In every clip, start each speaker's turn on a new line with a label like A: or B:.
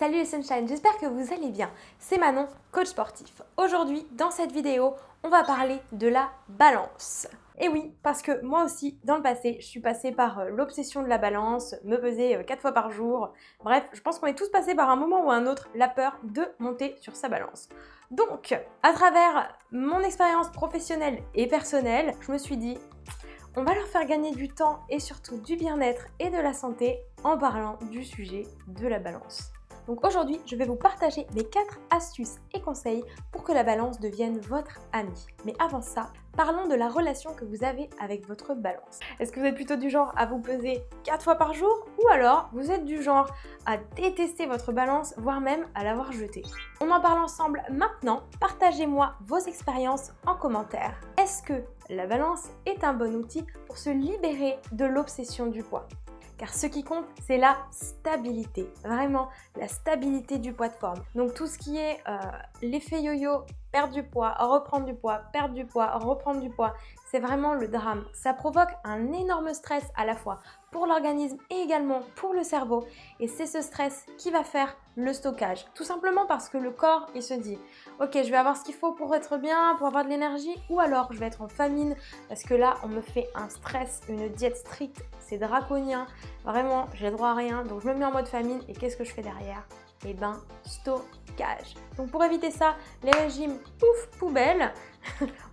A: Salut les Sunshine, j'espère que vous allez bien. C'est Manon, coach sportif. Aujourd'hui, dans cette vidéo, on va parler de la balance. Et oui, parce que moi aussi, dans le passé, je suis passée par l'obsession de la balance, me peser 4 fois par jour. Bref, je pense qu'on est tous passés par un moment ou un autre la peur de monter sur sa balance. Donc, à travers mon expérience professionnelle et personnelle, je me suis dit, on va leur faire gagner du temps et surtout du bien-être et de la santé en parlant du sujet de la balance. Donc aujourd'hui, je vais vous partager mes 4 astuces et conseils pour que la balance devienne votre amie. Mais avant ça, parlons de la relation que vous avez avec votre balance. Est-ce que vous êtes plutôt du genre à vous peser 4 fois par jour ou alors vous êtes du genre à détester votre balance, voire même à l'avoir jetée? On en parle ensemble maintenant. Partagez-moi vos expériences en commentaire. Est-ce que la balance est un bon outil pour se libérer de l'obsession du poids? Car ce qui compte, c'est la stabilité, vraiment la stabilité du poids de forme. Donc tout ce qui est l'effet yo-yo, perdre du poids, reprendre du poids, perdre du poids, reprendre du poids, c'est vraiment le drame. Ça provoque un énorme stress à la fois pour l'organisme et également pour le cerveau. Et c'est ce stress qui va faire le stockage. Tout simplement parce que le corps, il se dit « Ok, je vais avoir ce qu'il faut pour être bien, pour avoir de l'énergie, ou alors je vais être en famine parce que là, on me fait un stress, une diète stricte, c'est draconien. Vraiment, j'ai droit à rien, donc je me mets en mode famine et qu'est-ce que je fais derrière ? Eh ben, stockage. Donc pour éviter ça, les régimes, poubelle,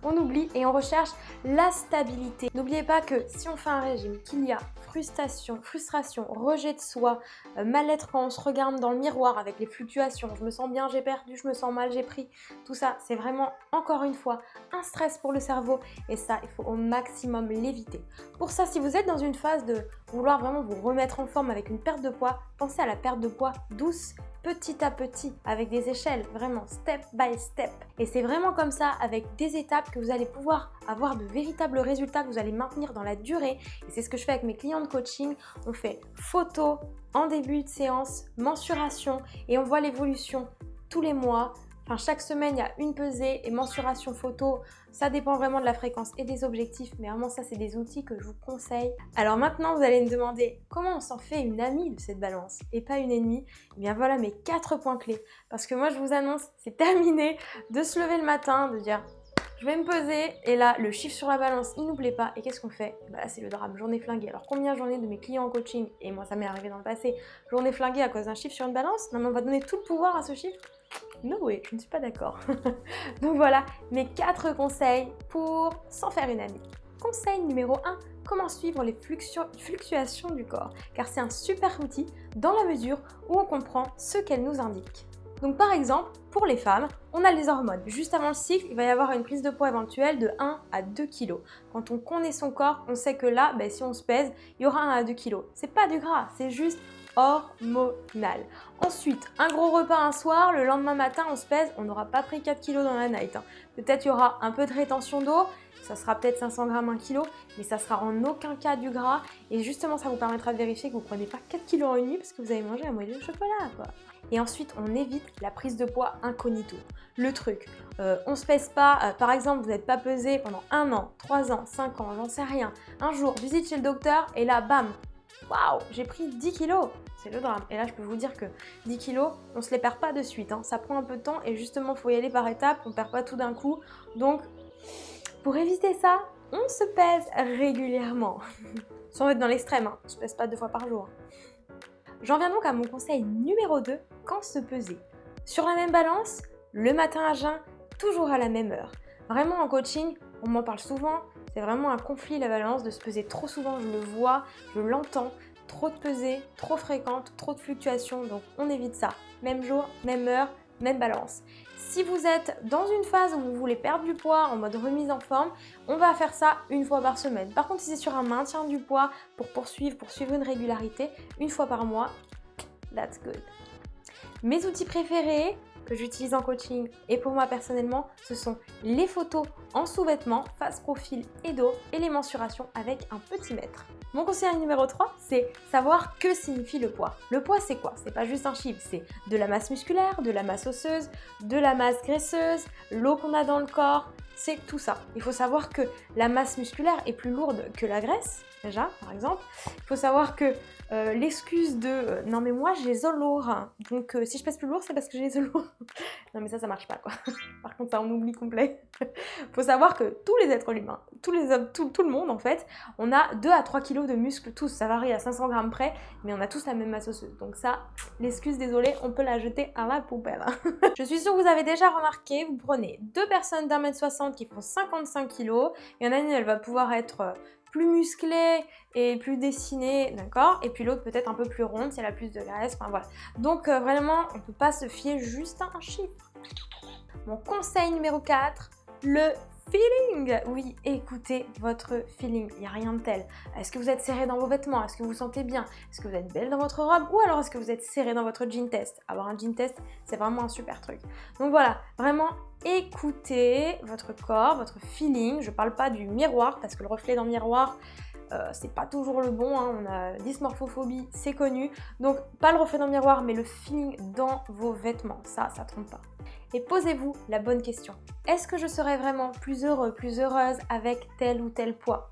A: on oublie et on recherche la stabilité. N'oubliez pas que si on fait un régime, qu'il y a frustration, rejet de soi, mal-être quand on se regarde dans le miroir avec les fluctuations, je me sens bien, j'ai perdu, je me sens mal, j'ai pris, tout ça, c'est vraiment, encore une fois, un stress pour le cerveau et ça, il faut au maximum l'éviter. Pour ça, si vous êtes dans une phase de vouloir vraiment vous remettre en forme avec une perte de poids, pensez à la perte de poids douce, petit à petit, avec des échelles, vraiment step by step. Et c'est vraiment comme ça, avec des étapes, que vous allez pouvoir avoir de véritables résultats que vous allez maintenir dans la durée. Et c'est ce que je fais avec mes clients de coaching. On fait photo en début de séance, mensuration, et on voit l'évolution tous les mois. Enfin, chaque semaine, il y a une pesée et mensuration photo. Ça dépend vraiment de la fréquence et des objectifs, mais vraiment ça, c'est des outils que je vous conseille. Alors maintenant, vous allez me demander comment on s'en fait une amie de cette balance et pas une ennemie. Eh bien voilà mes 4 points clés. Parce que moi, je vous annonce, c'est terminé de se lever le matin, de dire je vais me peser et là, le chiffre sur la balance, il nous plaît pas. Et qu'est-ce qu'on fait? Bah là, c'est le drame, j'en ai flingué. Alors combien j'en ai de mes clients en coaching, et moi ça m'est arrivé dans le passé, j'en ai flingué à cause d'un chiffre sur une balance? Non mais on va donner tout le pouvoir à ce chiffre? No way, je ne suis pas d'accord. Donc voilà, mes 4 conseils pour s'en faire une amie. Conseil numéro 1, comment suivre les fluctuations du corps, car c'est un super outil dans la mesure où on comprend ce qu'elles nous indiquent. Donc par exemple, pour les femmes, on a les hormones. Juste avant le cycle, il va y avoir une prise de poids éventuelle de 1 à 2 kg. Quand on connaît son corps, on sait que là, si on se pèse, il y aura 1 à 2 kg. C'est pas du gras, c'est juste hormonal. Ensuite, un gros repas un soir, le lendemain matin, on se pèse, on n'aura pas pris 4 kg dans la night. Peut-être il y aura un peu de rétention d'eau, ça sera peut-être 500 grammes 1 kg, mais ça sera en aucun cas du gras. Et justement, ça vous permettra de vérifier que vous ne prenez pas 4 kg en une nuit parce que vous avez mangé un moelleux de chocolat, quoi. Et ensuite, on évite la prise de poids incognito. Le truc, on se pèse pas, par exemple, vous n'êtes pas pesé pendant 1 an, 3 ans, 5 ans, j'en sais rien. Un jour, visite chez le docteur et là, bam, waouh, j'ai pris 10 kilos. C'est le drame. Et là, je peux vous dire que 10 kilos, on ne se les perd pas de suite. Ça prend un peu de temps et justement, il faut y aller par étapes. On ne perd pas tout d'un coup. Donc, pour éviter ça, on se pèse régulièrement. Sans être dans l'extrême, on ne se pèse pas 2 fois par jour. J'en viens donc à mon conseil numéro 2, quand se peser. Sur la même balance, le matin à jeun, toujours à la même heure. Vraiment en coaching, on m'en parle souvent, c'est vraiment un conflit la balance, de se peser trop souvent, je le vois, je l'entends. Trop de pesées, trop fréquentes, trop de fluctuations, donc on évite ça. Même jour, même heure, même balance. Si vous êtes dans une phase où vous voulez perdre du poids en mode remise en forme, on va faire ça 1 fois par semaine. Par contre, si c'est sur un maintien du poids pour suivre une régularité, 1 fois par mois, that's good. Mes outils préférés que j'utilise en coaching et pour moi personnellement, ce sont les photos en sous-vêtements, face profil et dos et les mensurations avec un petit mètre. Mon conseil numéro 3, c'est savoir que signifie le poids. Le poids, c'est quoi? C'est pas juste un chiffre, c'est de la masse musculaire, de la masse osseuse, de la masse graisseuse, l'eau qu'on a dans le corps, c'est tout ça. Il faut savoir que la masse musculaire est plus lourde que la graisse, déjà, par exemple. Il faut savoir que l'excuse de non mais moi j'ai les os lourds, donc si je pèse plus lourd c'est parce que j'ai les os lourds. Non mais ça marche pas quoi. Par contre ça on oublie complet. Faut savoir que tous les êtres humains, tous les hommes, tout le monde en fait, on a 2 à 3 kilos de muscles tous, ça varie à 500 grammes près, mais on a tous la même masse osseuse. Donc ça, l'excuse désolée, on peut la jeter à la poubelle. Je suis sûre que vous avez déjà remarqué, vous prenez 2 personnes d'1m60 qui font 55 kilos, il y en a une elle va pouvoir être plus musclée et plus dessinée, d'accord? Et puis l'autre peut-être un peu plus ronde si elle a plus de graisse, enfin voilà. Donc vraiment, on ne peut pas se fier juste à un chiffre. Mon conseil numéro 4, le feeling. Oui, écoutez votre feeling, il n'y a rien de tel. Est-ce que vous êtes serré dans vos vêtements? Est-ce que vous vous sentez bien? Est-ce que vous êtes belle dans votre robe? Ou alors est-ce que vous êtes serré dans votre jean test? Avoir un jean test, c'est vraiment un super truc. Donc voilà, vraiment écoutez votre corps, votre feeling. Je ne parle pas du miroir parce que le reflet dans le miroir, c'est pas toujours le bon, hein. On a dysmorphophobie, c'est connu. Donc pas le reflet dans le miroir, mais le feeling dans vos vêtements. Ça trompe pas. Et posez-vous la bonne question. Est-ce que je serais vraiment plus heureux, plus heureuse avec tel ou tel poids?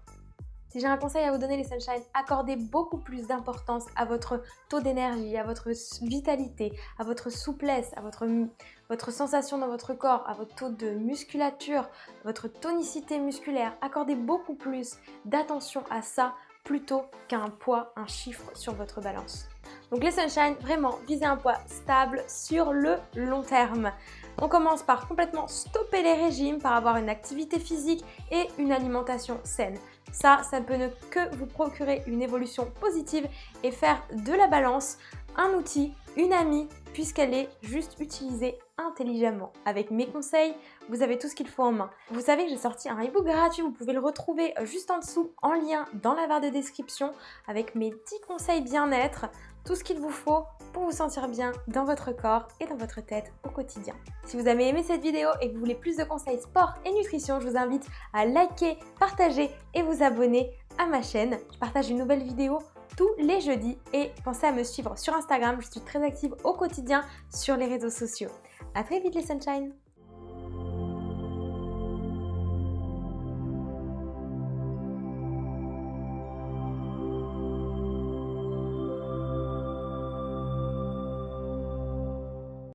A: Si j'ai un conseil à vous donner les Sunshine, accordez beaucoup plus d'importance à votre taux d'énergie, à votre vitalité, à votre souplesse, à votre sensation dans votre corps, à votre taux de musculature, votre tonicité musculaire. Accordez beaucoup plus d'attention à ça plutôt qu'à un poids, un chiffre sur votre balance. Donc les Sunshine, vraiment, visez un poids stable sur le long terme. On commence par complètement stopper les régimes, par avoir une activité physique et une alimentation saine. Ça peut ne que vous procurer une évolution positive et faire de la balance un outil, une amie, puisqu'elle est juste utilisée intelligemment. Avec mes conseils, vous avez tout ce qu'il faut en main. Vous savez que j'ai sorti un e-book gratuit, vous pouvez le retrouver juste en dessous en lien dans la barre de description avec mes 10 conseils bien-être, tout ce qu'il vous faut pour vous sentir bien dans votre corps et dans votre tête au quotidien. Si vous avez aimé cette vidéo et que vous voulez plus de conseils sport et nutrition, je vous invite à liker, partager et vous abonner à ma chaîne. Je partage une nouvelle vidéo tous les jeudis et pensez à me suivre sur Instagram, je suis très active au quotidien sur les réseaux sociaux. À très vite les Sunshine!